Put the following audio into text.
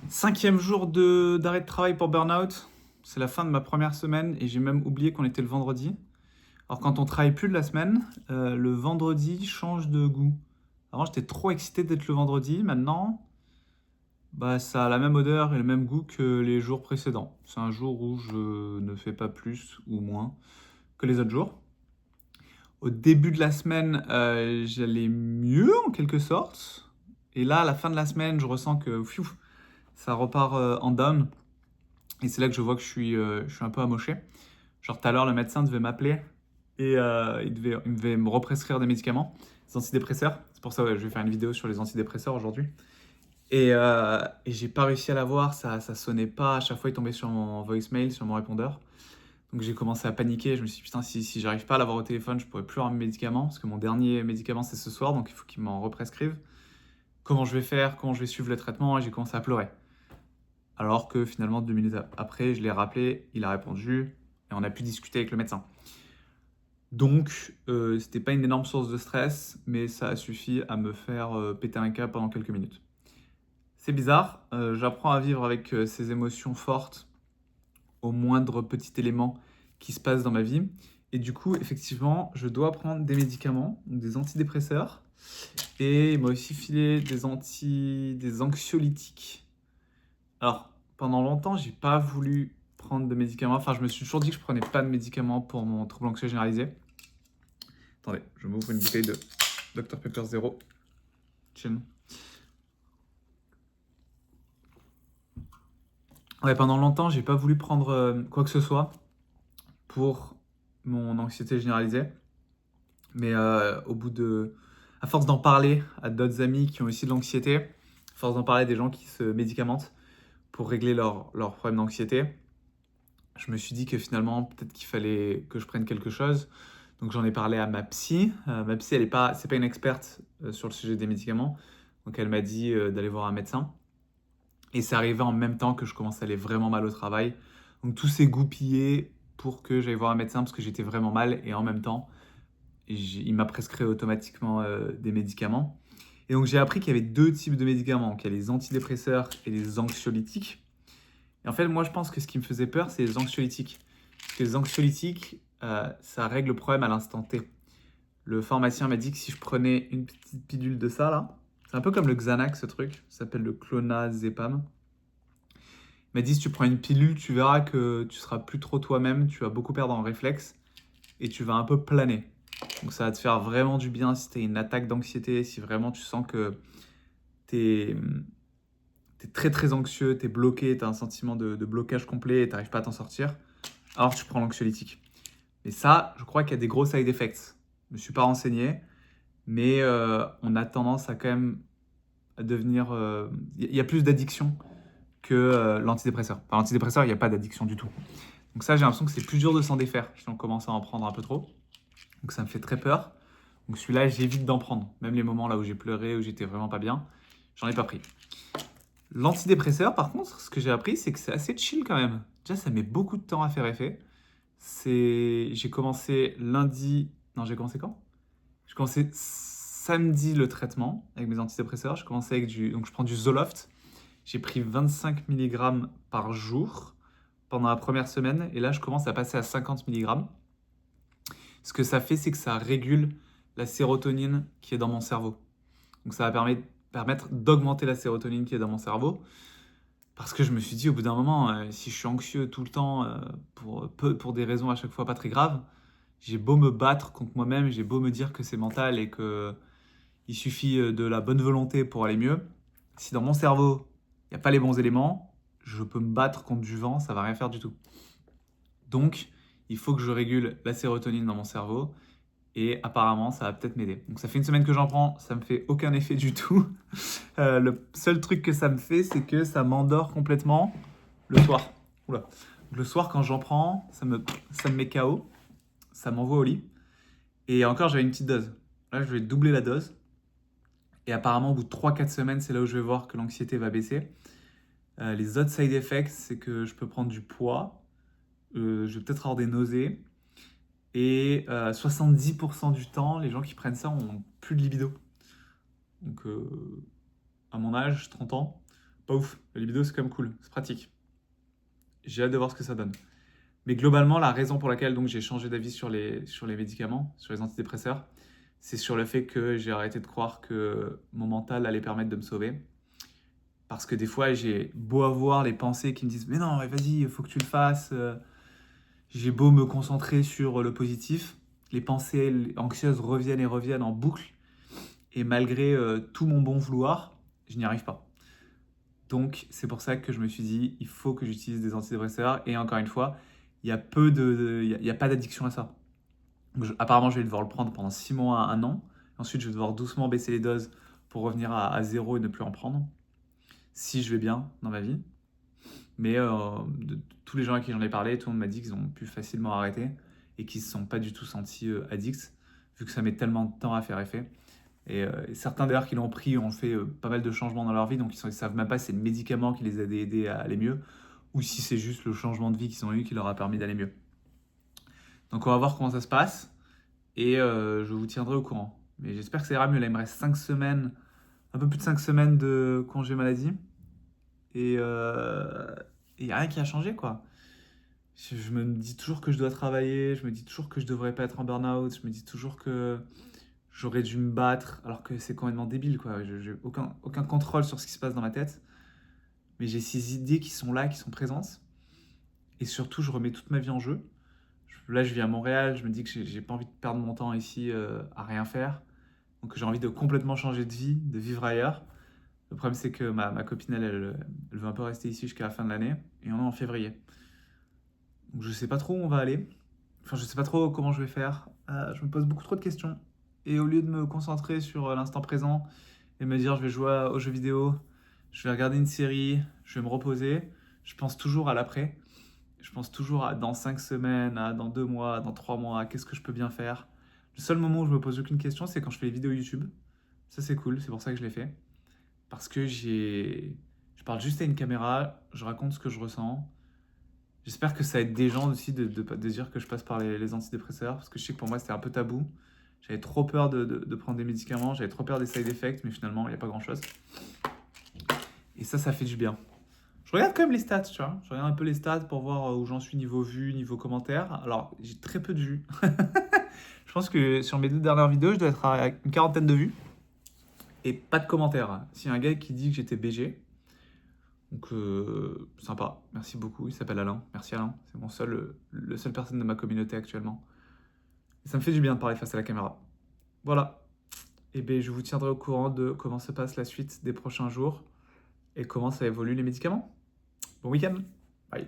5e jour d'arrêt de travail pour Burnout. C'est la fin de ma première semaine et j'ai même oublié qu'on était le vendredi. Alors quand on travaille plus de la semaine, le vendredi change de goût. Avant j'étais trop excité d'être le vendredi, maintenant ça a la même odeur et le même goût que les jours précédents. C'est un jour où je ne fais pas plus ou moins que les autres jours. Au début de la semaine, j'allais mieux en quelque sorte. Et là, à la fin de la semaine, je ressens que ça repart en down. Et c'est là que je vois que je suis un peu amoché. Genre tout à l'heure, le médecin devait m'appeler et il devait me represcrire des médicaments, des antidépresseurs. C'est pour ça que je vais faire une vidéo sur les antidépresseurs aujourd'hui. Et j'ai pas réussi à l'avoir, ça sonnait pas. À chaque fois, il tombait sur mon voicemail, sur mon répondeur. Donc j'ai commencé à paniquer. Je me suis dit, putain, si j'arrive pas à l'avoir au téléphone, je pourrais plus avoir mes médicaments. Parce que mon dernier médicament, c'est ce soir, donc il faut qu'il m'en represcrive. Comment je vais faire? Comment je vais suivre le traitement? Et j'ai commencé à pleurer. Alors que finalement, 2 minutes après, je l'ai rappelé, il a répondu et on a pu discuter avec le médecin. Donc, c'était pas une énorme source de stress, mais ça a suffi à me faire péter un câble pendant quelques minutes. C'est bizarre, j'apprends à vivre avec ces émotions fortes au moindre petit élément qui se passe dans ma vie. Et du coup, effectivement, je dois prendre des médicaments, des antidépresseurs, et il m'a aussi filé des anxiolytiques. Alors, pendant longtemps, j'ai pas voulu prendre de médicaments. Enfin, je me suis toujours dit que je prenais pas de médicaments pour mon trouble anxieux généralisé. Attendez, je m'ouvre une bouteille de Dr Pepper Zero. Chin. Ouais, pendant longtemps, j'ai pas voulu prendre quoi que ce soit pour mon anxiété généralisée. Mais à force d'en parler à d'autres amis qui ont aussi de l'anxiété, à force d'en parler à des gens qui se médicamentent pour régler leurs problèmes d'anxiété, je me suis dit que finalement, peut-être qu'il fallait que je prenne quelque chose. Donc j'en ai parlé à ma psy. Ma psy, c'est pas une experte sur le sujet des médicaments. Donc elle m'a dit d'aller voir un médecin. Et c'est arrivé en même temps que je commençais à aller vraiment mal au travail. Donc tout s'est goupillé pour que j'aille voir un médecin parce que j'étais vraiment mal. Et en même temps, il m'a prescrit automatiquement des médicaments. Et donc j'ai appris qu'il y avait deux types de médicaments. Donc il y a les antidépresseurs et les anxiolytiques. Et en fait, moi je pense que ce qui me faisait peur, c'est les anxiolytiques. Parce que les anxiolytiques, ça règle le problème à l'instant T. Le pharmacien m'a dit que si je prenais une petite pilule de ça, là, c'est un peu comme le Xanax, ce truc, ça s'appelle le clonazepam. Il m'a dit si tu prends une pilule, tu verras que tu seras plus trop toi-même, tu vas beaucoup perdre en réflexe et tu vas un peu planer. Donc ça va te faire vraiment du bien si tu as une attaque d'anxiété, si vraiment tu sens que tu es très très anxieux, tu es bloqué, tu as un sentiment de blocage complet et tu n'arrives pas à t'en sortir, alors tu prends l'anxiolytique. Et ça, je crois qu'il y a des gros side effects. Je ne me suis pas renseigné, mais on a tendance à quand même à devenir... Il y a plus d'addiction que l'antidépresseur. Enfin, l'antidépresseur, il n'y a pas d'addiction du tout. Donc ça, j'ai l'impression que c'est plus dur de s'en défaire si on commence à en prendre un peu trop. Donc ça me fait très peur. Donc celui-là, j'évite d'en prendre. Même les moments là où j'ai pleuré, où j'étais vraiment pas bien, j'en ai pas pris. L'antidépresseur, par contre, ce que j'ai appris, c'est que c'est assez chill quand même. Déjà, ça met beaucoup de temps à faire effet. J'ai commencé lundi... Non, j'ai commencé quand? J'ai commencé samedi le traitement avec mes antidépresseurs. Je commençais avec Donc je prends du Zoloft. J'ai pris 25 mg par jour pendant la première semaine. Et là, je commence à passer à 50 mg. Ce que ça fait, c'est que ça régule la sérotonine qui est dans mon cerveau. Donc ça va permettre d'augmenter la sérotonine qui est dans mon cerveau. Parce que je me suis dit, au bout d'un moment, si je suis anxieux tout le temps, pour des raisons à chaque fois pas très graves, j'ai beau me battre contre moi-même, j'ai beau me dire que c'est mental et qu'il suffit de la bonne volonté pour aller mieux. Si dans mon cerveau, il n'y a pas les bons éléments, je peux me battre contre du vent, ça va rien faire du tout. Donc, il faut que je régule la sérotonine dans mon cerveau. Et apparemment, ça va peut-être m'aider. Donc ça fait une semaine que j'en prends, ça me fait aucun effet du tout. Le seul truc que ça me fait, c'est que ça m'endort complètement le soir. Oula. Le soir, quand j'en prends, ça me met KO, ça m'envoie au lit. Et encore, j'avais une petite dose. Là, je vais doubler la dose. Et apparemment, au bout de 3-4 semaines, c'est là où je vais voir que l'anxiété va baisser. Les autres side effects, c'est que je peux prendre du poids, je vais peut-être avoir des nausées. Et 70% du temps, les gens qui prennent ça ont plus de libido. Donc, à mon âge, 30 ans, pas ouf. La libido, c'est quand même cool, c'est pratique. J'ai hâte de voir ce que ça donne. Mais globalement, la raison pour laquelle donc j'ai changé d'avis sur les médicaments, sur les antidépresseurs, c'est sur le fait que j'ai arrêté de croire que mon mental allait permettre de me sauver. Parce que des fois, j'ai beau avoir les pensées qui me disent mais non, mais vas-y, il faut que tu le fasses. J'ai beau me concentrer sur le positif, les pensées anxieuses reviennent et reviennent en boucle. Et malgré tout mon bon vouloir, je n'y arrive pas. Donc, c'est pour ça que je me suis dit, il faut que j'utilise des antidépresseurs. Et encore une fois, il y a il y a pas d'addiction à ça. Donc, apparemment, je vais devoir le prendre pendant 6 mois à 1 an. Ensuite, je vais devoir doucement baisser les doses pour revenir à 0 et ne plus en prendre. Si je vais bien dans ma vie. Mais de tous les gens à qui j'en ai parlé, tout le monde m'a dit qu'ils ont pu facilement arrêter et qu'ils ne se sont pas du tout sentis addicts, vu que ça met tellement de temps à faire effet. Et certains d'ailleurs qui l'ont pris ont fait pas mal de changements dans leur vie, donc ils ne savent même pas si c'est le médicament qui les a aidés à aller mieux, ou si c'est juste le changement de vie qu'ils ont eu qui leur a permis d'aller mieux. Donc on va voir comment ça se passe, et je vous tiendrai au courant. Mais j'espère que ça ira mieux. Là, il me reste 5 semaines, un peu plus de 5 semaines de congé maladie, et il n'y a rien qui a changé, quoi. Je me dis toujours que je dois travailler, je me dis toujours que je devrais pas être en burn-out, je me dis toujours que j'aurais dû me battre, alors que c'est complètement débile, quoi. J'ai aucun contrôle sur ce qui se passe dans ma tête, mais j'ai ces idées qui sont là, qui sont présentes, et surtout, je remets toute ma vie en jeu. Là, je vis à Montréal, je me dis que j'ai pas envie de perdre mon temps ici à rien faire, donc j'ai envie de complètement changer de vie, de vivre ailleurs. Le problème, c'est que ma copine, elle veut un peu rester ici jusqu'à la fin de l'année, et on est en février. Donc je sais pas trop où on va aller. Enfin, je sais pas trop comment je vais faire. Je me pose beaucoup trop de questions. Et au lieu de me concentrer sur l'instant présent et me dire je vais jouer aux jeux vidéo, je vais regarder une série, je vais me reposer, je pense toujours à l'après. Je pense toujours à dans 5 semaines, à dans 2 mois, dans 3 mois, qu'est-ce que je peux bien faire. Le seul moment où je me pose aucune question, c'est quand je fais les vidéos YouTube. Ça, c'est cool, c'est pour ça que je l'ai fait. Parce que je parle juste à une caméra, je raconte ce que je ressens. J'espère que ça aide des gens aussi de dire que je passe par les antidépresseurs, parce que je sais que pour moi c'était un peu tabou. J'avais trop peur de prendre des médicaments, j'avais trop peur des side effects, mais finalement il n'y a pas grand chose. Et ça fait du bien. Je regarde quand même les stats, tu vois. Je regarde un peu les stats pour voir où j'en suis niveau vues, niveau commentaires. Alors j'ai très peu de vues. Je pense que sur mes 2 dernières vidéos, je dois être à une quarantaine de vues. Et pas de commentaires. S'il y a un gars qui dit que j'étais BG, donc sympa, merci beaucoup, il s'appelle Alain, merci Alain, c'est le seul personne de ma communauté actuellement. Et ça me fait du bien de parler face à la caméra. Voilà, et bien je vous tiendrai au courant de comment se passe la suite des prochains jours et comment ça évolue les médicaments. Bon week-end, bye.